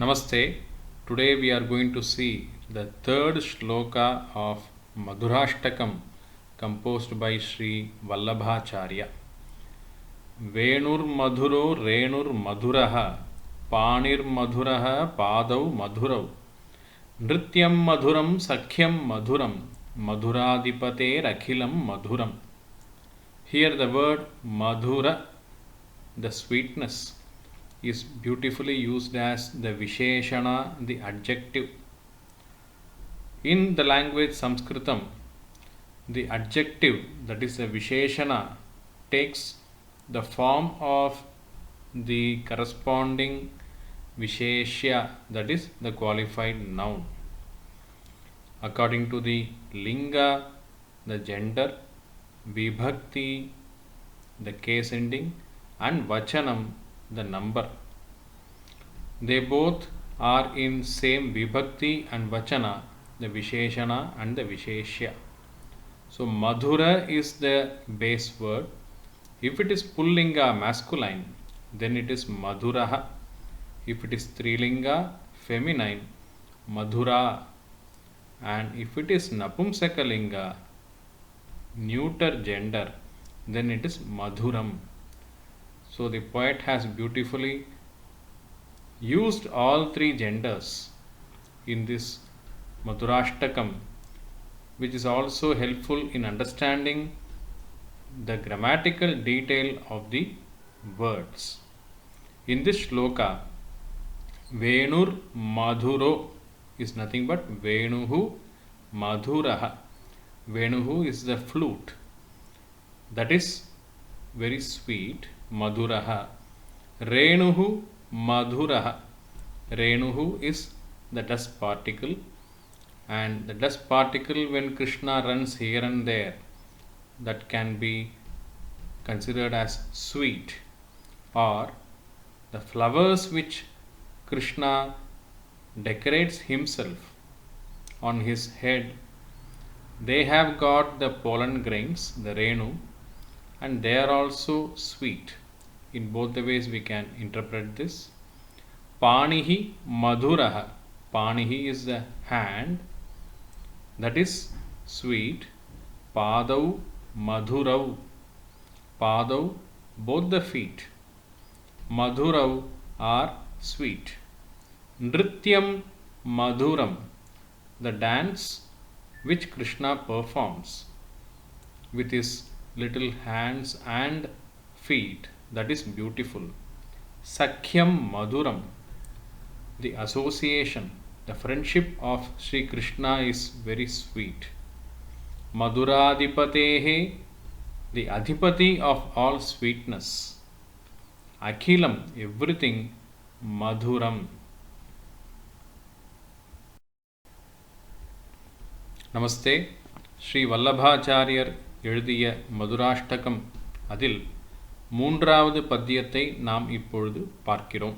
Namaste. Today we are going to see the third shloka of Madhurashtakam composed by Sri Vallabhacharya. Venur Madhuro Renur Madhuraha Panir Madhuraha Padau Madhurau Nrityam Madhuram Sakhyam Madhuram Madhuradipate Rakhilam Madhuram. Here the word Madhura, the sweetness, is beautifully used as the Visheshana, the adjective. In the language Sanskritam, the adjective, that is the Visheshana, takes the form of the corresponding Visheshya, that is the qualified noun. According to the Linga, the gender, Vibhakti, the case ending, and Vachanam, the number. They both are in same Vibhakti and Vachana, the Visheshana and the Visheshya. So Madhura is the base word. If it is Pullinga, masculine, then it is Madhuraha. If it is Strilinga, feminine, Madhura. And if it is Napumsakalinga, neuter gender, then it is Madhuram. So the poet has beautifully used all three genders in this Madhurashtakam, which is also helpful in understanding the grammatical detail of the words. In this shloka, Venur Madhuro is nothing but Venuhu Madhuraha. Venuhu is the flute. That is very sweet. Madhuraha. Renuhu Madhuraha. Renuhu is the dust particle, and the dust particle, when Krishna runs here and there, that can be considered as sweet. Or the flowers which Krishna decorates himself on his head, they have got the pollen grains, the Renu, and they are also sweet. In both the ways we can interpret this. Panihi Madhuraha. Panihi is the hand, that is sweet. Padau Madhurau. Padau, both the feet. Madhurau are sweet. Nrityam Madhuram, the dance which Krishna performs with his little hands and feet, that is beautiful. Sakhyam Madhuram, the association, the friendship of Sri Krishna is very sweet. Madhuradipatehe, the Adhipati of all sweetness. Akhilam, everything. Madhuram. நமஸ்தே. ஸ்ரீ வல்லபாச்சாரியர் எழுதிய மதுராஷ்டகம், அதில் மூன்றாவது பத்தியத்தை நாம் இப்பொழுது பார்க்கிறோம்.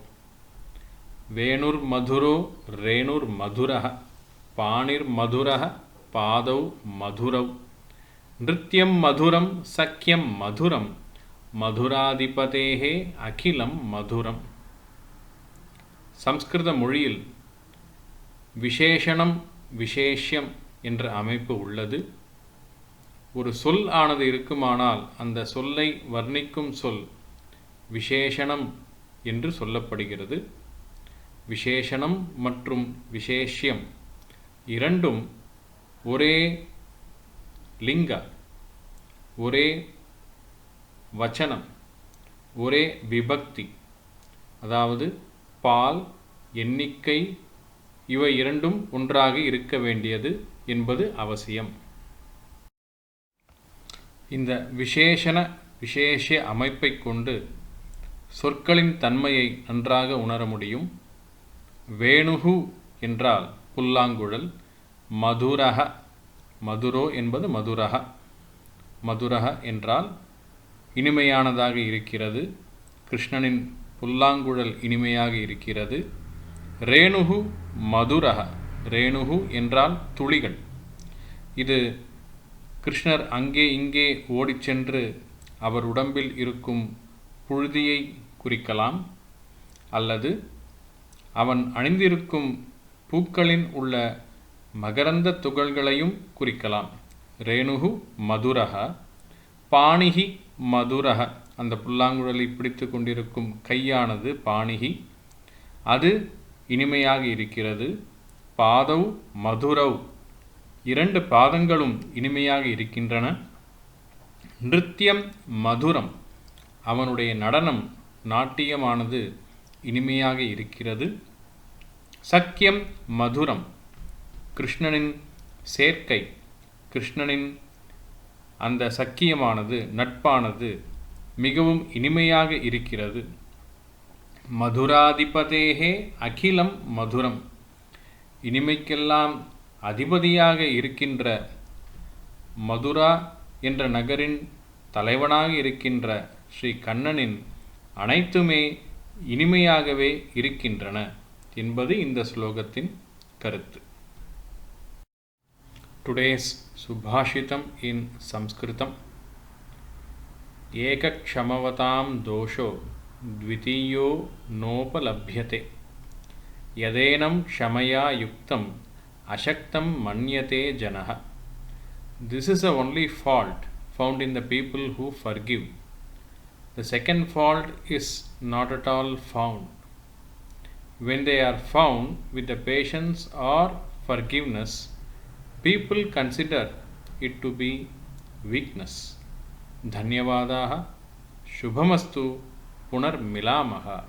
வேணுர் Maduro ரேணுர் மதுரஹ பாணிர் மதுரஹ பாதௌ மதுரவ் நிருத்யம் மதுரம் சக்கியம் மதுரம் மதுராதிபதேஹே அகிலம் மதுரம். சம்ஸ்கிருத மொழியில் விசேஷணம் விசேஷ்யம் என்ற அமைப்பு உள்ளது. ஒரு சொல் ஆனது இருக்குமானால் அந்த சொல்லை வர்ணிக்கும் சொல் விசேஷணம் என்று சொல்லப்படுகிறது. விசேஷணம் மற்றும் விசேஷ்யம் இரண்டும் ஒரே லிங்க, ஒரே வச்சனம், ஒரே விபக்தி, அதாவது பால், எண்ணிக்கை, இவை இரண்டும் ஒன்றாக இருக்க வேண்டியது என்பது அவசியம். இந்த விசேஷண விசேஷ்ய அமைப்பை கொண்டு சொற்களின் தன்மையை நன்றாக உணர முடியும். வேணுகு என்றால் புல்லாங்குழல், மதுரஹ, மதுரோ என்பது மதுரஹ, மதுரஹ என்றால் இனிமையானதாக இருக்கிறது. கிருஷ்ணனின் புல்லாங்குழல் இனிமையாக இருக்கிறது. ரேணுகு மதுரஹ, ரேணுகு என்றால் துளிகள். இது கிருஷ்ணர் அங்கே இங்கே ஓடிச் சென்று அவர் உடம்பில் இருக்கும் புழுதியை குறிக்கலாம், அல்லது அவன் அணிந்திருக்கும் பூக்களின் உள்ள மகரந்த துகள்களையும் குறிக்கலாம். ரேணுகு மதுரக, பாணிகி மதுரக, அந்த புல்லாங்குழலை பிடித்து கொண்டிருக்கும் கையானது பாணிகி, அது இனிமையாக இருக்கிறது. பாதவ் மதுரவ், 2 பாதங்களும் இனிமையாக இருக்கின்றன. நிருத்தியம் மதுரம், அவனுடைய நடனம் நாட்டியமானது இனிமையாக இருக்கிறது. சக்கியம் மதுரம், கிருஷ்ணனின் சேர்க்கை, கிருஷ்ணனின் அந்த சக்கியமானது நட்பானது மிகவும் இனிமையாக இருக்கிறது. மதுராதிபதேகே அகிலம் மதுரம், இனிமைக்கெல்லாம் அதிபதியாக இருக்கின்ற மதுரா என்ற நகரின் தலைவனாக இருக்கின்ற ஸ்ரீ கண்ணனின் அனைத்துமே இனிமையாகவே இருக்கின்றன என்பது இந்த ஸ்லோகத்தின் கருத்து. Today's Subhashitam in Sanskritam. Ekakshamavatam dosho dvitiyo nopalabhyate yadenam kshamaya yuktam ashaktam manyate janaha. This is the only fault found in the people who forgive. The second fault is not at all found. When they are found with the patience or forgiveness, people consider it to be weakness. Dhanyavadaha. Shubhamastu. Punar milamaha.